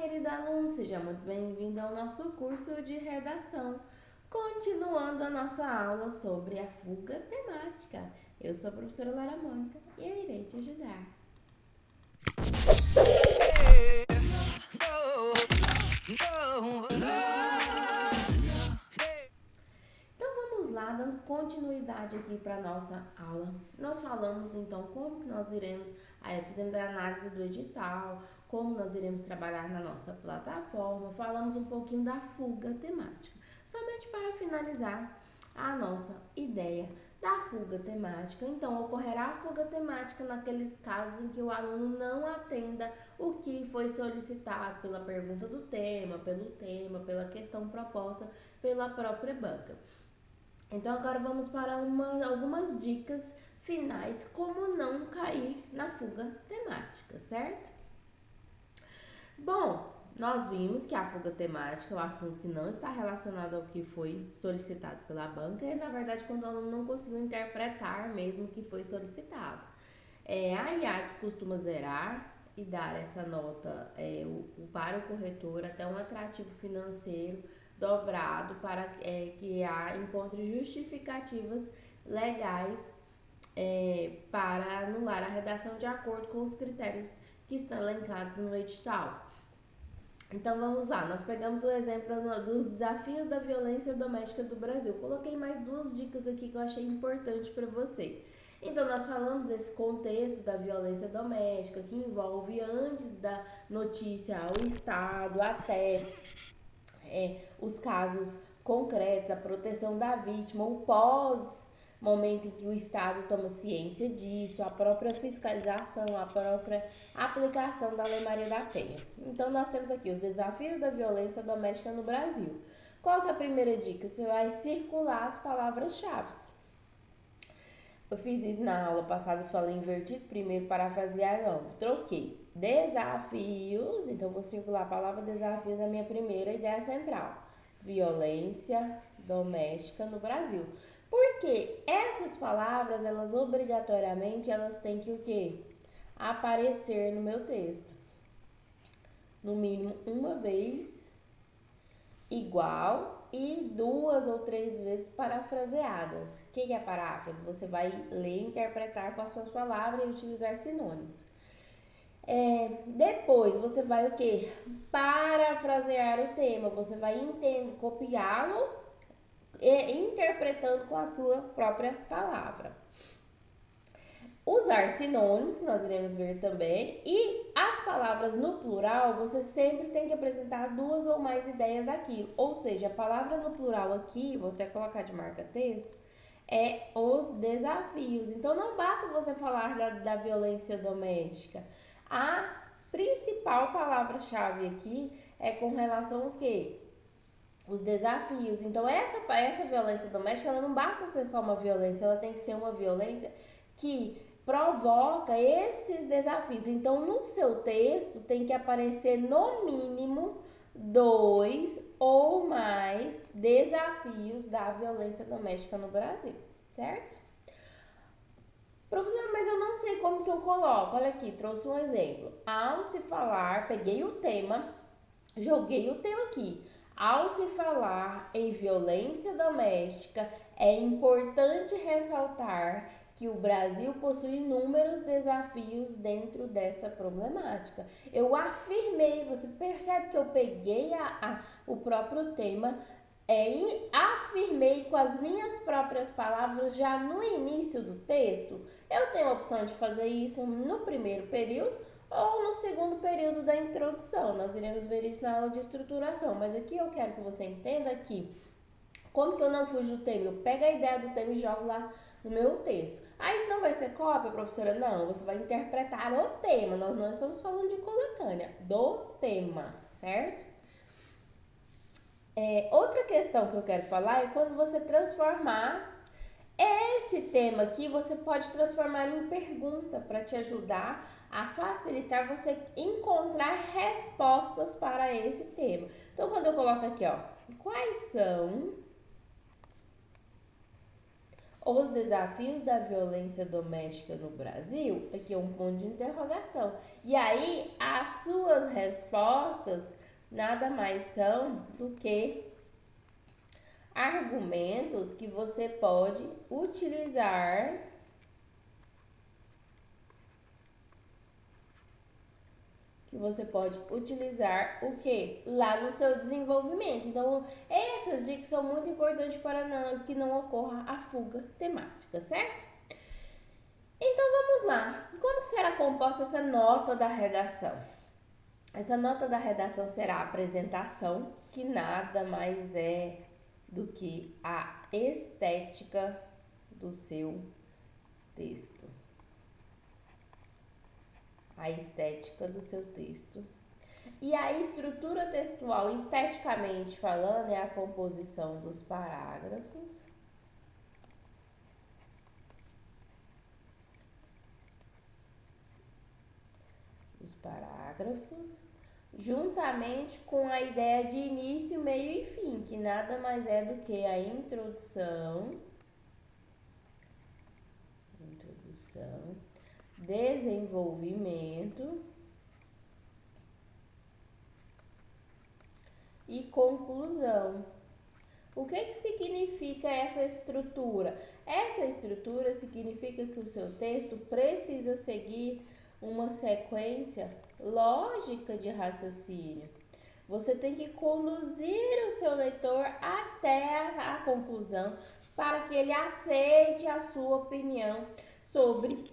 querido aluno, seja muito bem-vindo ao nosso curso de redação. Continuando a nossa aula sobre a fuga temática. Eu sou a professora Lara Mônica e eu irei te ajudar. Então vamos lá, dando continuidade aqui para a nossa aula. Nós falamos então como que nós iremos, fizemos a análise do edital, como nós iremos trabalhar na nossa plataforma, falamos um pouquinho da fuga temática. Somente para finalizar a nossa ideia da fuga temática. Então, ocorrerá a fuga temática naqueles casos em que o aluno não atenda o que foi solicitado pela pergunta do tema, pela questão proposta pela própria banca. Então, agora vamos para algumas dicas finais como não cair na fuga temática, certo? Bom, nós vimos que a fuga temática é um assunto que não está relacionado ao que foi solicitado pela banca e, na verdade, quando o aluno não conseguiu interpretar mesmo o que foi solicitado. A IATS costuma zerar e dar essa nota para o corretor até um atrativo financeiro dobrado para que encontre justificativas legais para anular a redação de acordo com os critérios que estão elencados no edital. Então vamos lá, nós pegamos o exemplo dos desafios da violência doméstica do Brasil. Coloquei mais duas dicas aqui que eu achei importante para você. Então nós falamos desse contexto da violência doméstica que envolve antes da notícia ao Estado até os casos concretos, a proteção da vítima, o pós-momento em que o Estado toma ciência disso, a própria fiscalização, a própria aplicação da Lei Maria da Penha. Então, nós temos aqui os desafios da violência doméstica no Brasil. Qual que é a primeira dica? Você vai circular as palavras-chave. Eu fiz isso na aula passada, falei invertido, primeiro parafrasear longo. Troquei. Desafios, então vou circular a palavra desafios, a minha primeira ideia central. Violência doméstica no Brasil. Porque essas palavras, elas obrigatoriamente, elas têm que o quê? Aparecer no meu texto. No mínimo uma vez, igual, e 2 ou 3 vezes parafraseadas. O que é paráfrase? Você vai ler e interpretar com as suas palavras e utilizar sinônimos. Depois você vai o quê? Parafrasear o tema. Você vai copiá-lo e interpretando com a sua própria palavra. Usar sinônimos, que nós iremos ver também, e as palavras no plural, você sempre tem que apresentar 2 ou mais ideias daquilo. Ou seja, a palavra no plural aqui, vou até colocar de marca-texto, é os desafios. Então, não basta você falar da violência doméstica. A principal palavra-chave aqui é com relação ao quê? Os desafios. Então, essa violência doméstica, ela não basta ser só uma violência, ela tem que ser uma violência que provoca esses desafios. Então, no seu texto tem que aparecer no mínimo 2 ou mais desafios da violência doméstica no Brasil, certo? Professora, mas eu não sei como que eu coloco. Olha aqui, trouxe um exemplo. Ao se falar, peguei o tema, joguei o tema aqui. Ao se falar em violência doméstica, é importante ressaltar que o Brasil possui inúmeros desafios dentro dessa problemática. Eu afirmei, você percebe que eu peguei o próprio tema e afirmei com as minhas próprias palavras já no início do texto. Eu tenho a opção de fazer isso no primeiro período ou no segundo período da introdução. Nós iremos ver isso na aula de estruturação, mas aqui eu quero que você entenda que como que eu não fujo do tema? Eu pego a ideia do tema e jogo lá no meu texto. Isso não vai ser cópia, professora? Não, você vai interpretar o tema. Nós não estamos falando de coletânea, do tema, certo? Outra questão que eu quero falar é quando você transformar esse tema aqui, você pode transformar em pergunta para te ajudar a facilitar você encontrar respostas para esse tema. Então, quando eu coloco aqui, quais são os desafios da violência doméstica no Brasil? Aqui é um ponto de interrogação. E aí, suas respostas nada mais são do que argumentos que você pode utilizar o que? Lá no seu desenvolvimento. Então, essas dicas são muito importantes para que não ocorra a fuga temática, certo? Então, vamos lá. Como que será composta essa nota da redação? Essa nota da redação será a apresentação, que nada mais é do que a estética do seu texto. A estética do seu texto. E a estrutura textual, esteticamente falando, é a composição dos parágrafos. Juntamente com a ideia de início, meio e fim, que nada mais é do que a introdução, desenvolvimento e conclusão. O que significa essa estrutura? Essa estrutura significa que o seu texto precisa seguir uma sequência lógica de raciocínio. Você tem que conduzir o seu leitor até a conclusão para que ele aceite a sua opinião sobre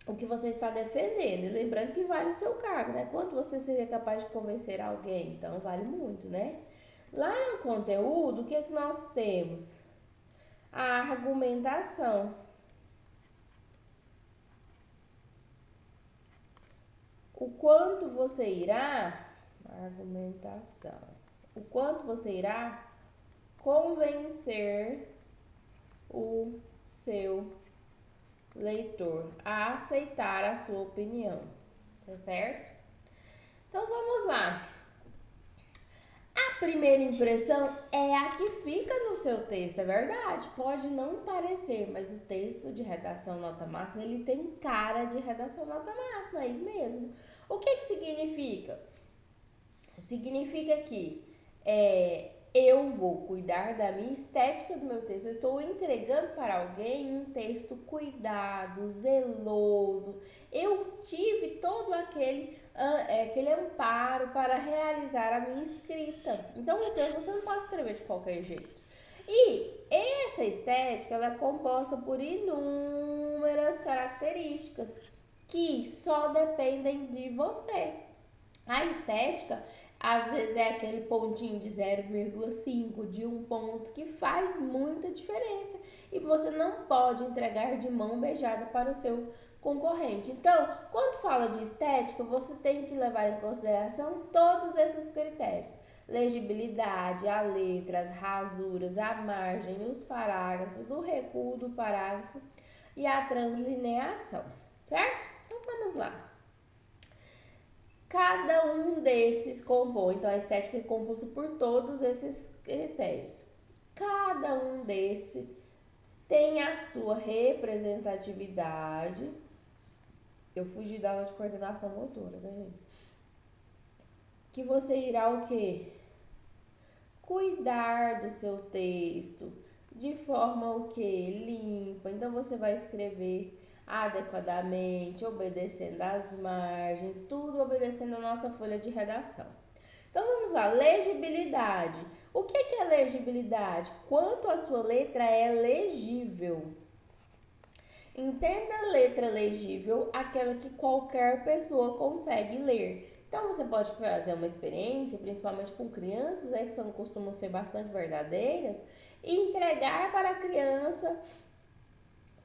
o que você está defendendo. E lembrando que vale o seu cargo, né? Quanto você seria capaz de convencer alguém? Então, vale muito, né? Lá no conteúdo, o que é que nós temos? A argumentação. O quanto você irá convencer o seu leitor a aceitar a sua opinião, tá certo? Então vamos lá. A primeira impressão é a que fica no seu texto, é verdade. Pode não parecer, mas o texto de redação nota máxima, ele tem cara de redação nota máxima, é isso mesmo. O que significa? Significa que eu vou cuidar da minha estética do meu texto. Eu estou entregando para alguém um texto cuidado, zeloso. Eu tive todo aquele amparo para realizar a minha escrita. Então, o texto você não pode escrever de qualquer jeito. E essa estética ela é composta por inúmeras características que só dependem de você. A estética, às vezes, é aquele pontinho de 0,5, de um ponto, que faz muita diferença. E você não pode entregar de mão beijada para o seu concorrente. Então, quando fala de estética, você tem que levar em consideração todos esses critérios. Legibilidade, a letra, as rasuras, a margem, os parágrafos, o recuo do parágrafo e a translineação, certo? Então, vamos lá. Cada um desses compõe, então a estética é composta por todos esses critérios. Cada um desses tem a sua representatividade. Eu fugi da aula de coordenação motora, tá, gente? Que você irá o quê? Cuidar do seu texto de forma o quê? Limpa. Então você vai escrever adequadamente, obedecendo as margens, tudo obedecendo a nossa folha de redação. Então vamos lá, legibilidade. O que é legibilidade? Quanto a sua letra é legível. Entenda a letra legível, aquela que qualquer pessoa consegue ler. Então você pode fazer uma experiência, principalmente com crianças, que costumam ser bastante verdadeiras, e entregar para a criança.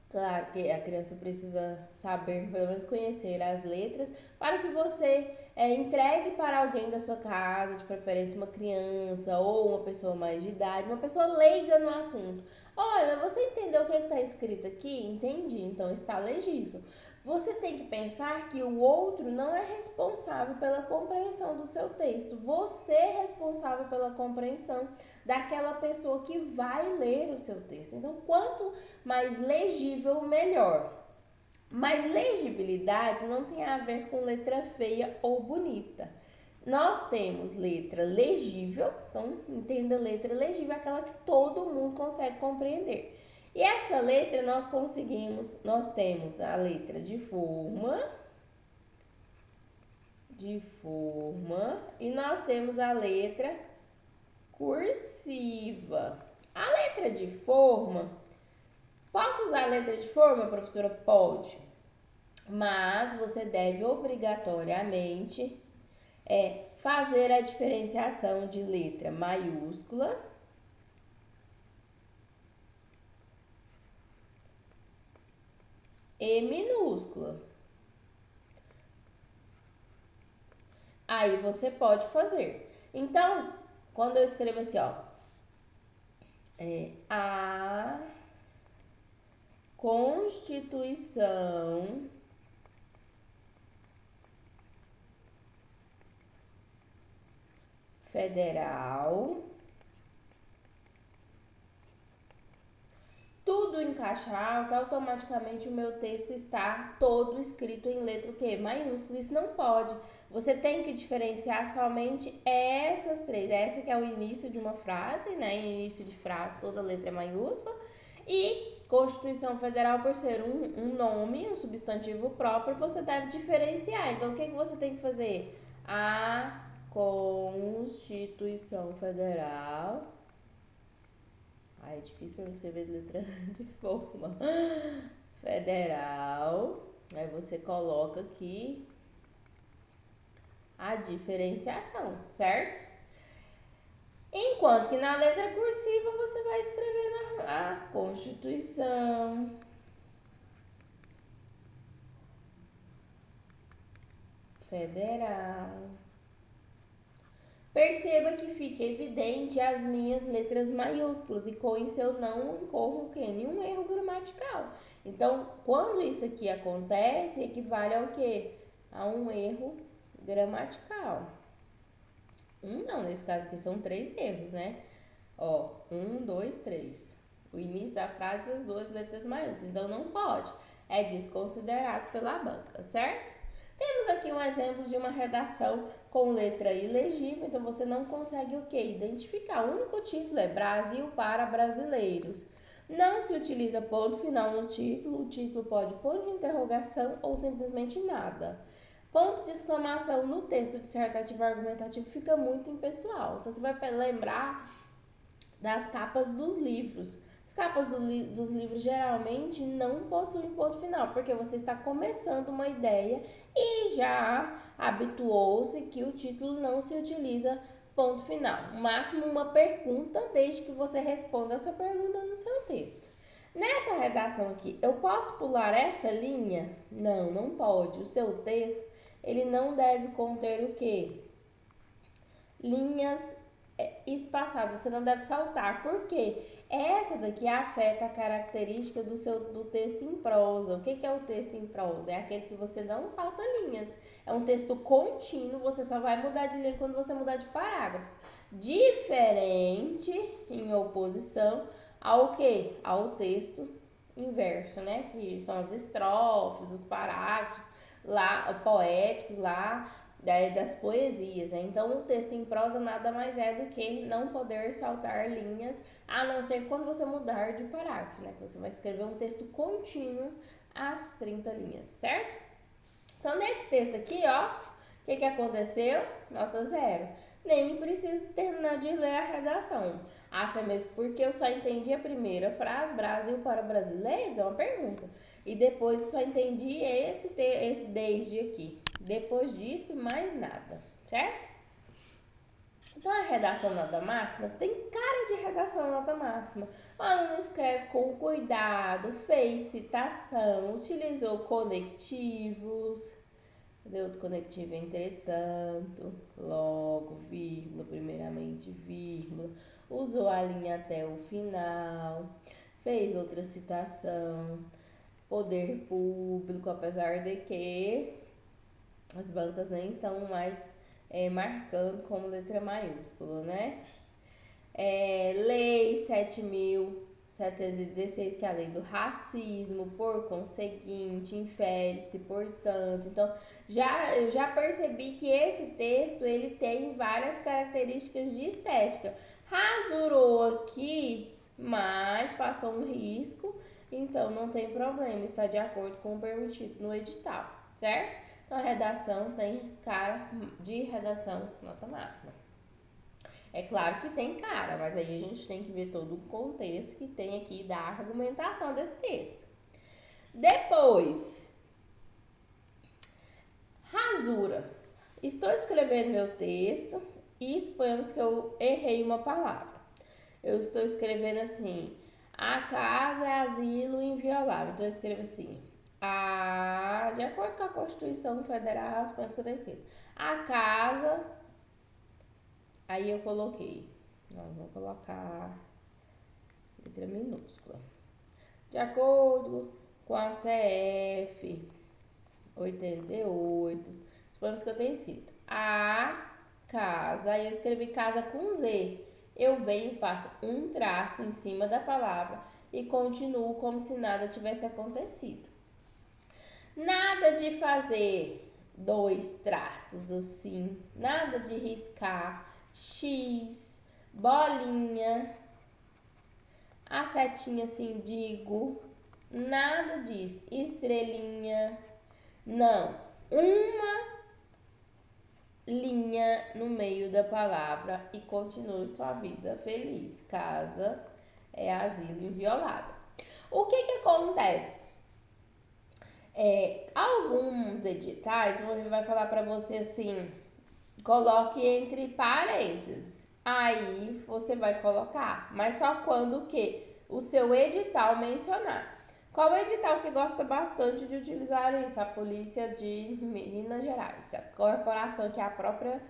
Claro que a criança precisa saber, pelo menos conhecer as letras, para que você entregue para alguém da sua casa, de preferência uma criança ou uma pessoa mais de idade, uma pessoa leiga no assunto. Olha, você entendeu o que está escrito aqui? Entendi, então está legível. Você tem que pensar que o outro não é responsável pela compreensão do seu texto. Você é responsável pela compreensão daquela pessoa que vai ler o seu texto. Então, quanto mais legível, melhor. Mas legibilidade não tem a ver com letra feia ou bonita. Nós temos letra legível, então entenda letra legível, aquela que todo mundo consegue compreender. E essa letra nós temos a letra de forma, e nós temos a letra cursiva. A letra de forma, posso usar a letra de forma, professora? Pode, mas você deve obrigatoriamente fazer a diferenciação de letra maiúscula e minúscula. Aí você pode fazer. Então, quando eu escrevo assim, ó, a Constituição Federal, tudo em caixa alta, automaticamente o meu texto está todo escrito em letra o quê? Maiúscula. Isso não pode. Você tem que diferenciar somente essas três. Essa que é o início de uma frase, né? Início de frase, toda letra é maiúscula. E Constituição Federal, por ser um nome, um substantivo próprio, você deve diferenciar. Então, o que você tem que fazer? A Constituição Federal. Ai, é difícil para escrever letra de forma. Federal. Aí você coloca aqui a diferenciação, certo? Enquanto que na letra cursiva você vai escrever a Constituição Federal. Perceba que fica evidente as minhas letras maiúsculas e com isso eu não incorro nenhum erro gramatical. Então, quando isso aqui acontece, equivale ao quê? A um erro gramatical. Não, nesse caso aqui são 3 erros, né? Ó, 1, 2, 3. O início da frase, as 2 letras maiúsculas. Então, não pode. É desconsiderado pela banca, certo? Temos aqui um exemplo de uma redação com letra ilegível, então você não consegue o quê? Identificar. O único título é Brasil para brasileiros. Não se utiliza ponto final no título, o título pode ponto de interrogação ou simplesmente nada. Ponto de exclamação no texto dissertativo argumentativo fica muito impessoal. Então você vai lembrar das capas dos livros. As capas dos livros geralmente não possuem ponto final, porque você está começando uma ideia e já habituou-se que o título não se utiliza ponto final. No máximo uma pergunta, desde que você responda essa pergunta no seu texto. Nessa redação aqui, eu posso pular essa linha? Não, não pode. O seu texto, ele não deve conter o quê? Linhas espaçadas, você não deve saltar. Por quê? Essa daqui afeta a característica do texto em prosa. O que é o texto em prosa? É aquele que você não salta linhas. É um texto contínuo, você só vai mudar de linha quando você mudar de parágrafo. Diferente, em oposição, ao quê? Ao texto inverso, né? Que são as estrofes, os parágrafos lá, poéticos lá, das poesias, né? Então, o texto em prosa nada mais é do que não poder saltar linhas, a não ser quando você mudar de parágrafo, né? Que você vai escrever um texto contínuo às 30 linhas, certo? Então, nesse texto aqui, ó, o que aconteceu? Nota 0. Nem preciso terminar de ler a redação. Até mesmo porque eu só entendi a primeira frase, Brasil para brasileiros, é uma pergunta. E depois só entendi esse desde aqui. Depois disso, mais nada, certo? Então, a redação nota máxima tem cara de redação nota máxima. O aluno escreve com cuidado, fez citação, utilizou conectivos. Cadê outro conectivo? Entretanto, logo, vírgula, primeiramente, vírgula. Usou a linha até o final. Fez outra citação. Poder público, apesar de que as bancas nem estão mais marcando como letra maiúscula, né? Lei 7.100 716, que é a lei do racismo, por conseguinte, infere-se, portanto. Então, eu já percebi que esse texto, ele tem várias características de estética. Rasurou aqui, mas passou um risco, então não tem problema, está de acordo com o permitido no edital, certo? Então, a redação tem cara de redação nota máxima. É claro que tem cara, mas aí a gente tem que ver todo o contexto que tem aqui da argumentação desse texto. Depois, rasura. Estou escrevendo meu texto e suponhamos que eu errei uma palavra. Eu estou escrevendo assim: a casa é asilo inviolável. Então eu escrevo assim: de acordo com a Constituição Federal, suponhamos que eu tenho escrito: a casa. Aí eu coloquei. Não, vou colocar letra minúscula. De acordo com a CF 88, suponhamos que eu tenha escrito a casa, aí eu escrevi casa com Z. Eu venho, passo um traço em cima da palavra e continuo como se nada tivesse acontecido. Nada de fazer dois traços assim, nada de riscar X, bolinha, a setinha assim, digo, nada disso, estrelinha, não, uma linha no meio da palavra e continue sua vida feliz. Casa é asilo inviolável. O que acontece? Alguns editais vai falar para você assim: coloque entre parênteses. Aí você vai colocar, mas só quando o quê? O seu edital mencionar. Qual é o edital que gosta bastante de utilizar isso? A Polícia de Minas Gerais, a corporação que é a própria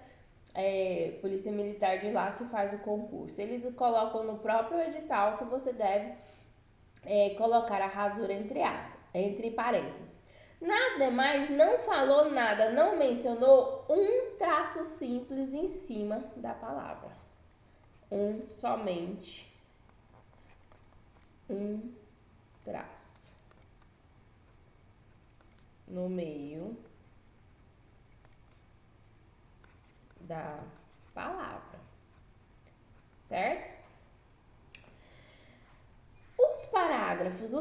Polícia Militar de lá que faz o concurso. Eles colocam no próprio edital que você deve colocar a rasura entre parênteses. Nas demais, não falou nada, não mencionou um traço simples em cima da palavra. Somente um traço no meio da palavra, certo? Os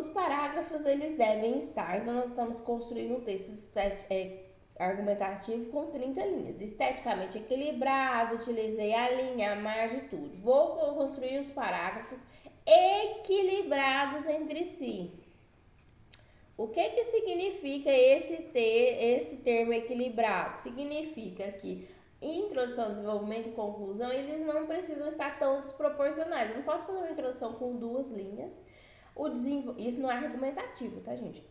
parágrafos eles devem estar, então nós estamos construindo um texto argumentativo com 30 linhas, esteticamente equilibrados, utilizei a linha, a margem e tudo. Vou construir os parágrafos equilibrados entre si. O que significa esse termo equilibrado? Significa que introdução, desenvolvimento e conclusão, eles não precisam estar tão desproporcionais. Eu não posso fazer uma introdução com 2 linhas. Isso não é argumentativo, tá, gente?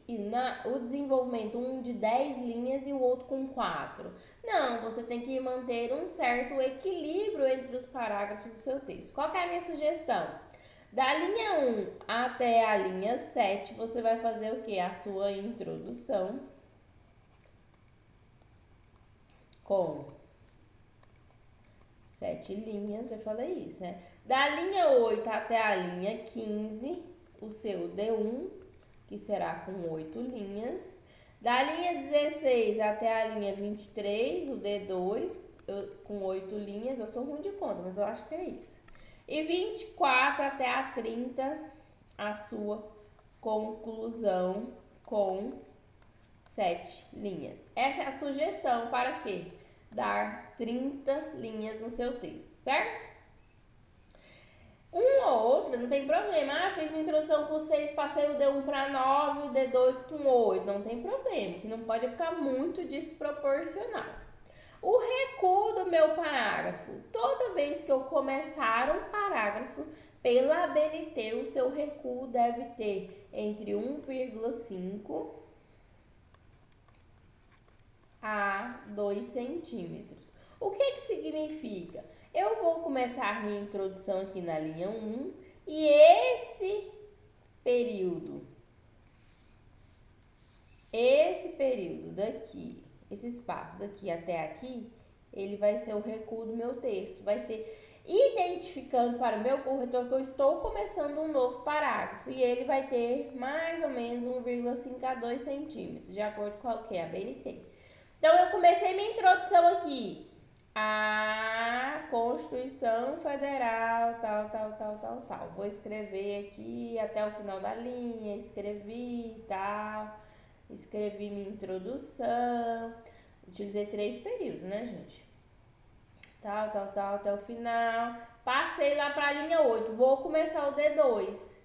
O desenvolvimento, um de 10 linhas e o outro com 4. Não, você tem que manter um certo equilíbrio entre os parágrafos do seu texto. Qual que é a minha sugestão? Da linha 1 até a linha 7, você vai fazer o quê? A sua introdução com 7 linhas, já falei isso, né? Da linha 8 até a linha 15, o seu D1, que será com 8 linhas. Da linha 16 até a linha 23, o D2, com 8 linhas. Eu sou ruim de conta, mas eu acho que é isso. E 24 até a 30, a sua conclusão com 7 linhas. Essa é a sugestão para quê? Dar 30 linhas no seu texto, certo? Uma ou outra, não tem problema. Fiz minha introdução com 6, passei o D1 para 9, o D2 com 8. Não tem problema, que não pode ficar muito desproporcional. O recuo do meu parágrafo. Toda vez que eu começar um parágrafo, pela ABNT, o seu recuo deve ter entre 1,5 a 2 centímetros. O que significa? Eu vou começar minha introdução aqui na linha 1 e esse período daqui, esse espaço daqui até aqui, ele vai ser o recuo do meu texto. Vai ser identificando para o meu corretor que eu estou começando um novo parágrafo e ele vai ter mais ou menos 1,5 a 2 centímetros, de acordo com o que? A BNT. Então, eu comecei minha introdução aqui. A Constituição Federal, tal. Vou escrever aqui até o final da linha, escrevi, tal. Escrevi minha introdução. Utilizei 3 períodos, né, gente? Tal, até o final. Passei lá para a linha 8. Vou começar o D2.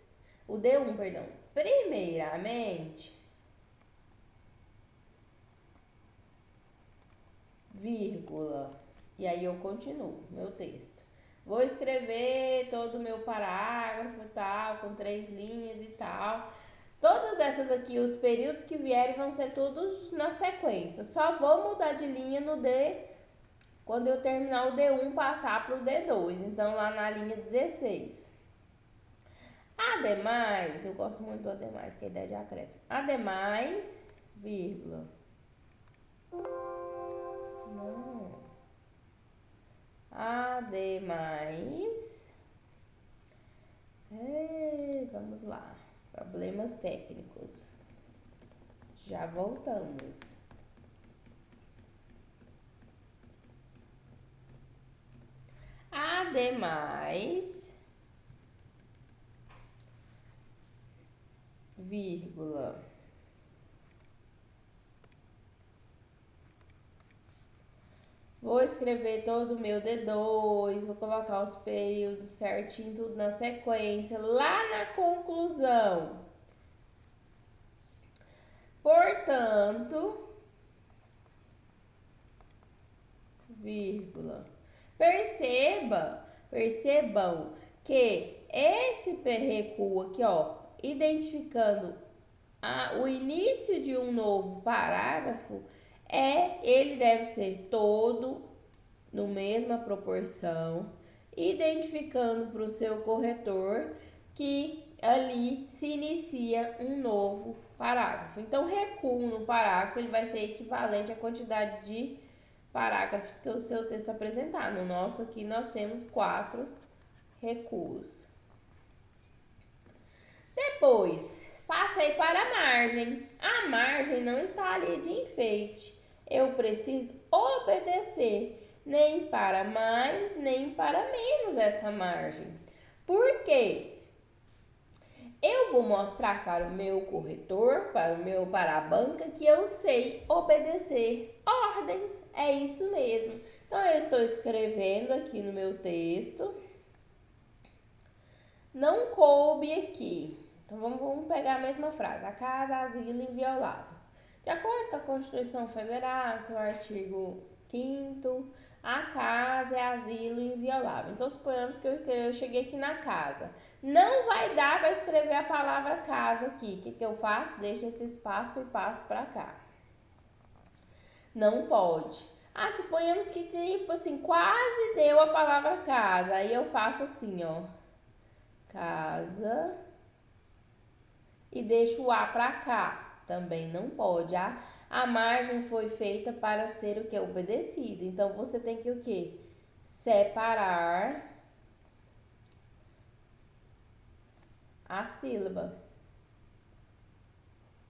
O D1, perdão. Primeiramente, vírgula. E aí eu continuo meu texto. Vou escrever todo o meu parágrafo, tal, com 3 linhas e tal. Todas essas aqui, os períodos que vierem vão ser todos na sequência. Só vou mudar de linha no D, quando eu terminar o D1, passar para o D2. Então, lá na linha 16. Ademais, eu gosto muito do ademais, que é a ideia de acréscimo. Ademais, vírgula. Não. Ademais. Vamos lá. Problemas técnicos. Já voltamos. Ademais, vírgula. Vou escrever todo o meu D2, vou colocar os períodos certinho, tudo na sequência, lá na conclusão. Portanto, vírgula. Percebam que esse recuo aqui, ó, identificando o início de um novo parágrafo, ele deve ser todo no mesma proporção, identificando para o seu corretor que ali se inicia um novo parágrafo. Então, recuo no parágrafo, ele vai ser equivalente à quantidade de parágrafos que o seu texto apresentar. No nosso aqui, nós temos 4 recuos. Depois, passei para a margem. A margem não está ali de enfeite. Eu preciso obedecer nem para mais, nem para menos essa margem. Por quê? Eu vou mostrar para o meu corretor, para a banca, que eu sei obedecer ordens. É isso mesmo. Então, eu estou escrevendo aqui no meu texto. Não coube aqui. Então, vamos pegar a mesma frase. A casa, asilo inviolável. De acordo com a Constituição Federal, seu artigo 5º, a casa é asilo inviolável. Então, suponhamos que eu cheguei aqui na casa. Não vai dar para escrever a palavra casa aqui. O que eu faço? Deixo esse espaço e passo para cá. Não pode. Suponhamos que, tipo assim, quase deu a palavra casa. Aí eu faço assim, ó. Casa. E deixo o A para cá. Também não pode. A margem foi feita para ser o que? Obedecida. Então, você tem que o quê? Separar a sílaba.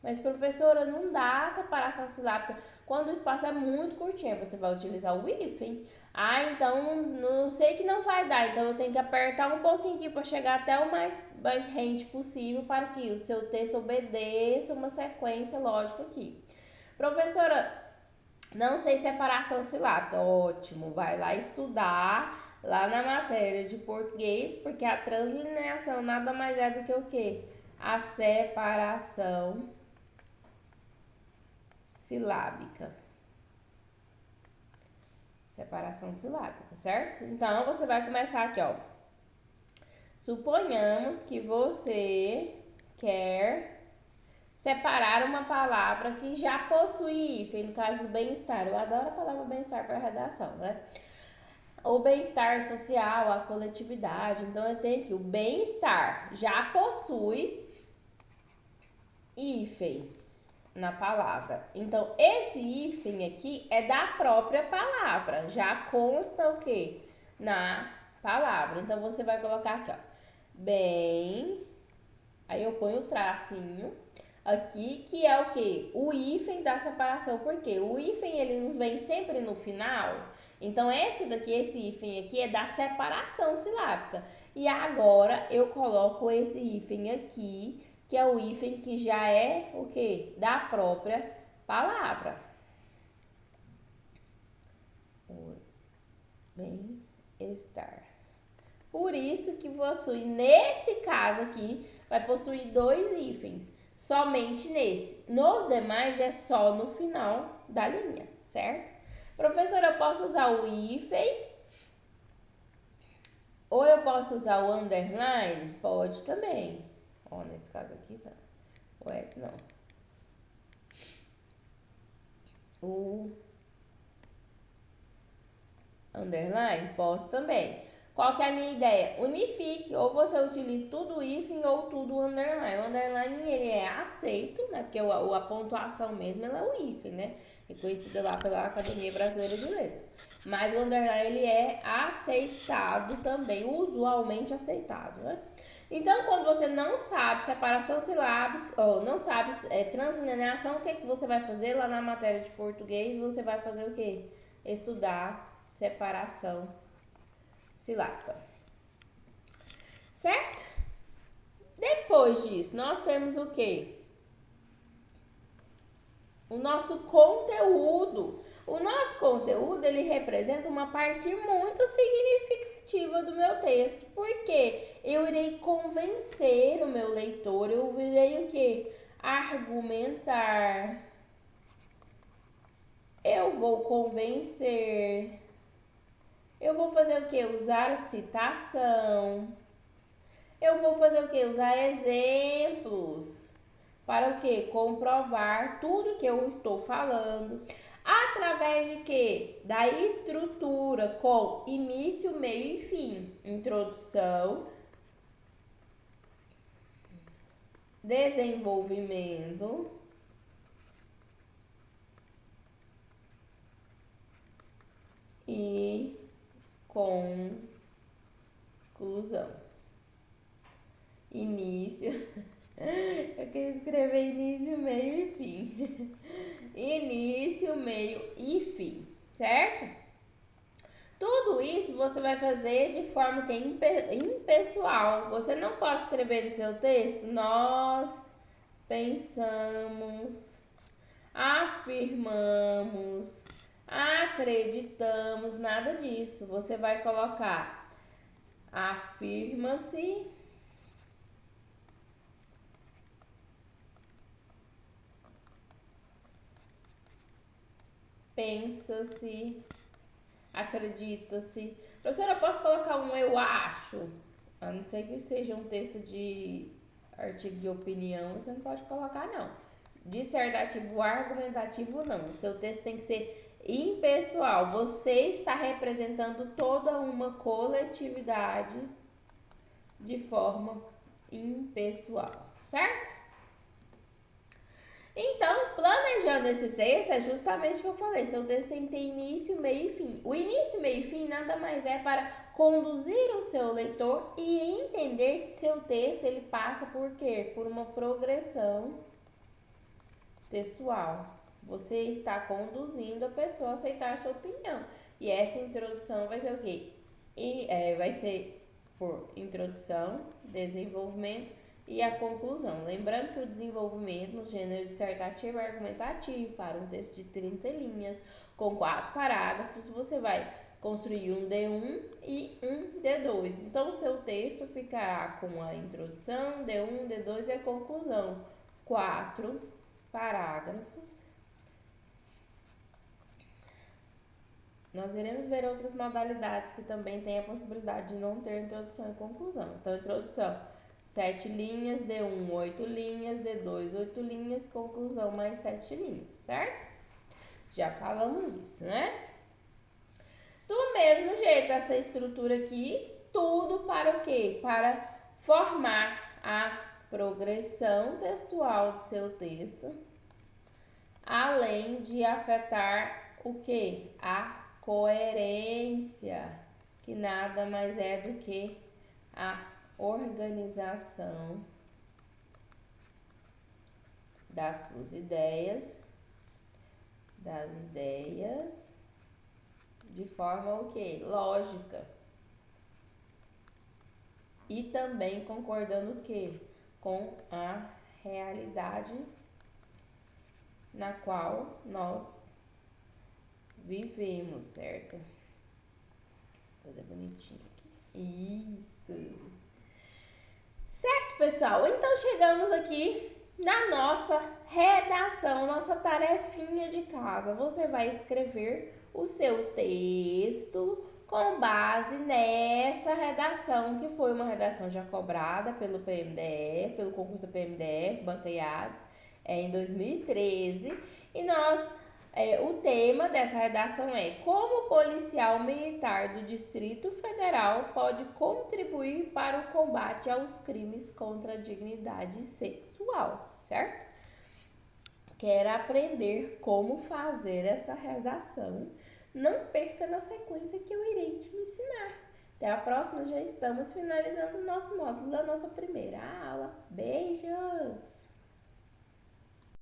Mas, professora, não dá separação silábica quando o espaço é muito curtinho. Você vai utilizar o hífen. Então, não sei que não vai dar. Então, eu tenho que apertar um pouquinho aqui para chegar até o mais rente possível para que o seu texto obedeça uma sequência lógica aqui. Professora, não sei separação silábica. Ótimo, vai lá estudar lá na matéria de português, porque a translineação nada mais é do que o quê? A separação silábica. Separação silábica, certo? Então, você vai começar aqui, ó. Suponhamos que você quer separar uma palavra que já possui hífen, no caso do bem-estar. Eu adoro a palavra bem-estar para redação, né? O bem-estar social, a coletividade. Então, eu tenho aqui o bem-estar já possui hífen na palavra. Então, esse hífen aqui é da própria palavra. Já consta o quê? Na palavra. Então, você vai colocar aqui, ó. Bem, aí eu ponho o tracinho aqui, que é o quê? O hífen da separação. Por quê? O hífen, ele não vem sempre no final. Então, esse daqui, esse hífen aqui, é da separação silábica. E agora, eu coloco esse hífen aqui, que é o hífen que já é o quê? Da própria palavra. Bem-estar. Por isso que possui, nesse caso aqui, vai possuir dois hífens. Somente nesse. Nos demais é só no final da linha, certo? Professora, eu posso usar o hífen? Ou eu posso usar o underline? Pode também. Ó, nesse caso aqui, tá. O S não. O underline? Posso também. Qual que é a minha ideia? Unifique, ou você utiliza tudo hífen ou tudo underline. O underline, ele é aceito, né? Porque a pontuação mesmo, ela é o hífen, né? Reconhecida lá pela Academia Brasileira de Letras. Mas o underline, ele é aceitado também, usualmente aceitado, né? Então, quando você não sabe separação silábica, ou não sabe translineação, o que você vai fazer lá na matéria de português? Você vai fazer o quê? Estudar separação silábica. Certo? Depois disso, nós temos o quê? O nosso conteúdo. O nosso conteúdo, ele representa uma parte muito significativa do meu texto. Porque eu irei convencer o meu leitor, eu irei o quê? Argumentar. Eu vou convencer. Eu vou fazer o quê? Usar citação. Eu vou fazer o quê? Usar exemplos. Para o quê? Comprovar tudo que eu estou falando. Através de quê? Da estrutura com início, meio e fim. Introdução, desenvolvimento e conclusão. Início. Eu queria escrever início, meio e fim. Início, meio e fim, certo? Tudo isso você vai fazer de forma que é impessoal. Você não pode escrever no seu texto, nós pensamos, afirmamos, acreditamos, nada disso. Você vai colocar afirma-se, pensa-se, acredita-se. Professora, eu posso colocar um eu acho? A não ser que seja um texto de artigo de opinião, você não pode colocar, não. Dissertativo, argumentativo, não. O seu texto tem que ser impessoal. Você está representando toda uma coletividade de forma impessoal, certo? Então, planejando esse texto é justamente o que eu falei. Seu texto tem que ter início, meio e fim. O início, meio e fim nada mais é para conduzir o seu leitor e entender que seu texto ele passa por quê? Por uma progressão textual. Você está conduzindo a pessoa a aceitar a sua opinião. E essa introdução vai ser o quê? Vai ser por introdução, desenvolvimento e a conclusão. Lembrando que o desenvolvimento no gênero dissertativo é argumentativo para um texto de 30 linhas, com 4 parágrafos, você vai construir um D1 e um D2. Então, o seu texto ficará com a introdução, D1, D2 e a conclusão. 4 parágrafos. Nós iremos ver outras modalidades que também têm a possibilidade de não ter introdução e conclusão. Então, introdução, 7 linhas, D1, 8 linhas, D2, 8 linhas, conclusão, mais 7 linhas, certo? Já falamos disso, né? Do mesmo jeito, essa estrutura aqui, tudo para o quê? Para formar a progressão textual do seu texto, além de afetar o quê? A coerência, que nada mais é do que a organização das suas ideias, de forma o quê? Lógica. E também concordando o quê? Com a realidade na qual nós vivemos, certo? Coisa bonitinha aqui. Isso. Certo, pessoal? Então chegamos aqui na nossa redação, nossa tarefinha de casa. Você vai escrever o seu texto com base nessa redação, que foi uma redação já cobrada pelo PMDF, pelo concurso PMDF, Banca IADES, em 2013. E o tema dessa redação é: como o policial militar do Distrito Federal pode contribuir para o combate aos crimes contra a dignidade sexual, certo? Quer aprender como fazer essa redação? Não perca na sequência que eu irei te ensinar. Até a próxima, já estamos finalizando o nosso módulo da nossa primeira aula. Beijos!